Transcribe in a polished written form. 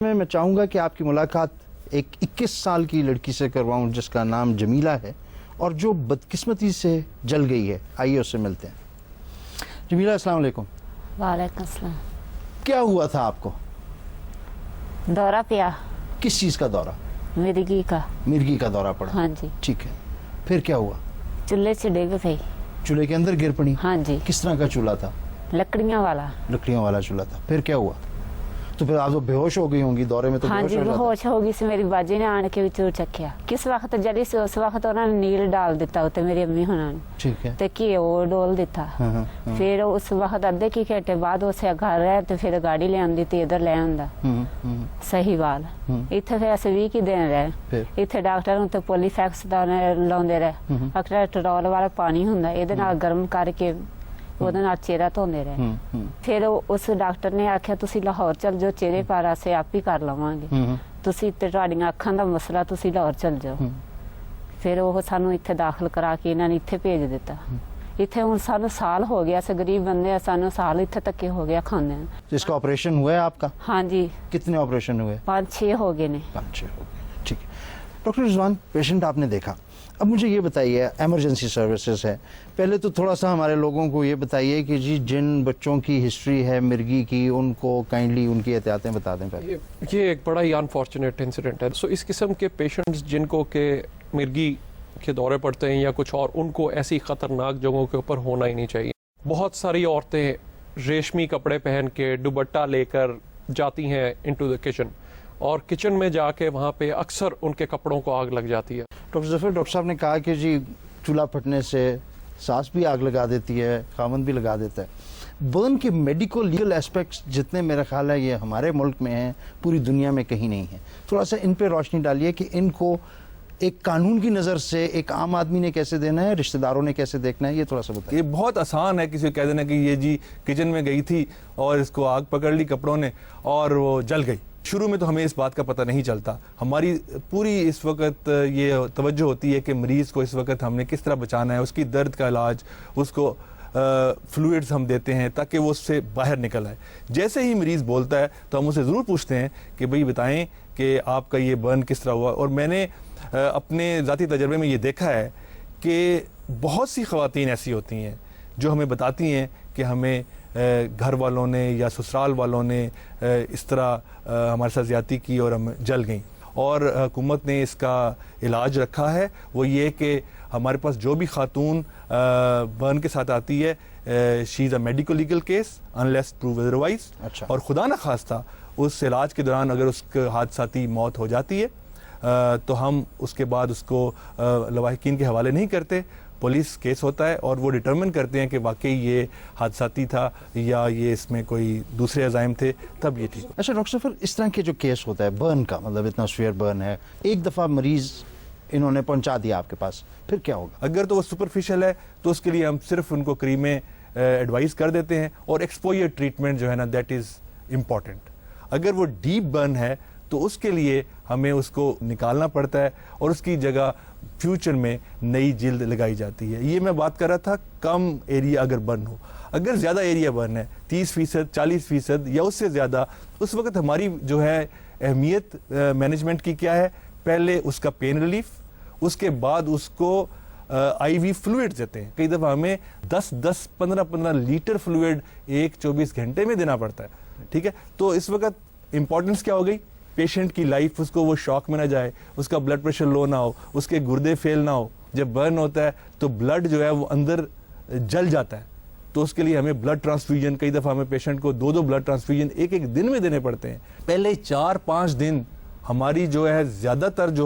میں میں چاہوں گا کہ آپ کی ملاقات ایک 21 سال کی لڑکی سے کرواؤں جس کا نام جمیلہ ہے اور جو بدقسمتی سے جل گئی ہے. آئیے اس سے ملتے ہیں. جمیلہ السلام علیکم. وعلیکم السلام. کیا ہوا تھا آپ کو؟ دورہ پیا. کس چیز کا دورہ؟ مرگی کا. مرگی کا دورہ پڑا. ہاں جی. ٹھیک ہے, پھر کیا ہوا؟ چولہے سے ڈگ گئی. چولہے کے اندر گر پڑی؟ ہاں جی. کس طرح کا چولہا تھا؟ لکڑیاں والا. لکڑیوں والا چولہا تھا. پھر کیا ہوا؟ تو پھر آپ تو بے ہوش ہو گئی ہوں گی دورے میں. تو ہاں جی بےہوش ہو گئی سی. میری باجی نے آن کے وچوں چکیا. کس وقت جلی سی اس وقت انہوں نے نیل ڈال دیتا اتنے میری امی ہونا نے. ٹھیک ہے. تے گھی وہ ڈول دیتا. پھر اس وقت ادھے کی گھنٹے بعد اسے گھر رہے تو پھر گاڑی لے آندی تے ادھر لے آندا صحیح وال. اتنے پھر اسی 20 دن رہے. اتنے ڈاکٹر تے پولی فیکس دا لاؤندے رہے. اکثر ٹرول والا پانی ہوندا یہ نال گرم کر کے وہ چہرہ دھوندے رہے. پھر اس ڈاکٹر نے آخیا تسی لاہور چل جاؤ چہرے پارا سے آپ ہی کر لواں گے. تسی تے تہاڈیاں اکھاں دا مسئلہ تسی لاہور چل جاؤ. پھر وہ سانو اتنے داخل کرا کے انہوں نے اتنے بھیج دیتا. اتنے ہوں سانو سال ہو گیا سے غریب بندے سانو سال اتنے تکے ہو گیا کھانے. اس کا آپریشن ہوا ہے آپ کا؟ ہاں جی. کتنے آپریشن ہوئے؟ 5-6 ہو گئے نے. 5-6 ہو گئے. ٹھیک ہے. ڈاکٹر رضوان پیشنٹ آپ نے دیکھا. اب مجھے یہ بتائیے ایمرجنسی سروسز ہے, پہلے تو تھوڑا سا ہمارے لوگوں کو یہ بتائیے کہ جی جن بچوں کی ہسٹری ہے مرگی کی ان کو کائنڈلی ان کی احتیاطیں بتا دیں پہلے. یہ ایک بڑا ہی انفارچونیٹ انسیڈنٹ ہے. سو اس قسم کے پیشنٹس جن کو کہ مرگی کے دورے پڑتے ہیں یا کچھ اور, ان کو ایسی خطرناک جگہوں کے اوپر ہونا ہی نہیں چاہیے. بہت ساری عورتیں ریشمی کپڑے پہن کے دوپٹہ لے کر جاتی ہیں انٹو دا کچن, اور کچن میں جا کے وہاں پہ اکثر ان کے کپڑوں کو آگ لگ جاتی ہے. ڈاکٹر ظفر, ڈاکٹر صاحب نے کہا کہ جی چولہا پھٹنے سے ساس بھی آگ لگا دیتی ہے, خاوند بھی لگا دیتا ہے. برن کے میڈیکل لیگل اسپیکٹس جتنے میرا خیال ہے یہ ہمارے ملک میں ہیں, پوری دنیا میں کہیں نہیں ہیں. تھوڑا سا ان پہ روشنی ڈالیے کہ ان کو ایک قانون کی نظر سے ایک عام آدمی نے کیسے دینا ہے, رشتہ داروں نے کیسے دیکھنا ہے, یہ تھوڑا سا بتائیے. یہ بہت آسان ہے کسی کو کہہ دینا کہ یہ جی کچن میں گئی تھی اور اس کو آگ پکڑ لی کپڑوں نے اور وہ جل گئی. شروع میں تو ہمیں اس بات کا پتہ نہیں چلتا. ہماری پوری اس وقت یہ توجہ ہوتی ہے کہ مریض کو اس وقت ہم نے کس طرح بچانا ہے, اس کی درد کا علاج, اس کو فلوئڈز ہم دیتے ہیں تاکہ وہ اس سے باہر نکل آئے. جیسے ہی مریض بولتا ہے تو ہم اسے ضرور پوچھتے ہیں کہ بھئی بتائیں کہ آپ کا یہ برن کس طرح ہوا. اور میں نے اپنے ذاتی تجربے میں یہ دیکھا ہے کہ بہت سی خواتین ایسی ہوتی ہیں جو ہمیں بتاتی ہیں کہ ہمیں گھر والوں نے یا سسرال والوں نے اس طرح ہمارے ساتھ زیادتی کی اور ہم جل گئیں. اور حکومت نے اس کا علاج رکھا ہے, وہ یہ کہ ہمارے پاس جو بھی خاتون برن کے ساتھ آتی ہے she is a medical legal case unless prove otherwise. اور خدا نہ خواستہ اس علاج کے دوران اگر اس کے حادثاتی موت ہو جاتی ہے تو ہم اس کے بعد اس کو لواحقین کے حوالے نہیں کرتے, پولیس کیس ہوتا ہے اور وہ ڈٹرمن کرتے ہیں کہ واقعی یہ حادثاتی تھا یا یہ اس میں کوئی دوسرے عزائم تھے, تب یہ ٹھیک. اچھا ڈاکٹر صاحب, اس طرح کے جو کیس ہوتا ہے برن کا, مطلب اتنا سویئر برن ہے, ایک دفعہ مریض انہوں نے پہنچا دیا آپ کے پاس, پھر کیا ہوگا؟ اگر تو وہ سپرفیشل ہے تو اس کے لیے ہم صرف ان کو کریمیں ایڈوائز کر دیتے ہیں, اور ایکسپوئر ٹریٹمنٹ جو ہے نا دیٹ از امپورٹنٹ. اگر وہ ڈیپ برن ہے تو اس کے لیے ہمیں اس کو نکالنا پڑتا ہے اور اس کی جگہ فیوچر میں نئی جلد لگائی جاتی ہے. یہ میں بات کر رہا تھا کم ایریا اگر برن ہو. اگر زیادہ ایریا برن ہے 30%, 40% یا اس سے زیادہ, اس وقت ہماری جو ہے اہمیت مینجمنٹ کی کیا ہے, پہلے اس کا پین ریلیف, اس کے بعد اس کو آئی وی فلوئڈ دیتے ہیں. کئی دفعہ ہمیں 10-15 لیٹر فلوئڈ 24 گھنٹے میں دینا پڑتا ہے. ٹھیک ہے, تو اس وقت امپورٹنس کیا ہو گئی, پیشنٹ کی لائف, اس کو وہ شاک میں نہ جائے, اس کا بلڈ پریشر لو نہ ہو, اس کے گردے فیل نہ ہو. جب برن ہوتا ہے تو بلڈ جو ہے وہ اندر جل جاتا ہے, تو اس کے لیے ہمیں بلڈ ٹرانسفیوژن, کئی دفعہ ہمیں پیشنٹ کو 2 بلڈ ٹرانسفیوژن ایک دن میں دینے پڑتے ہیں. پہلے 4-5 دن ہماری جو ہے زیادہ تر جو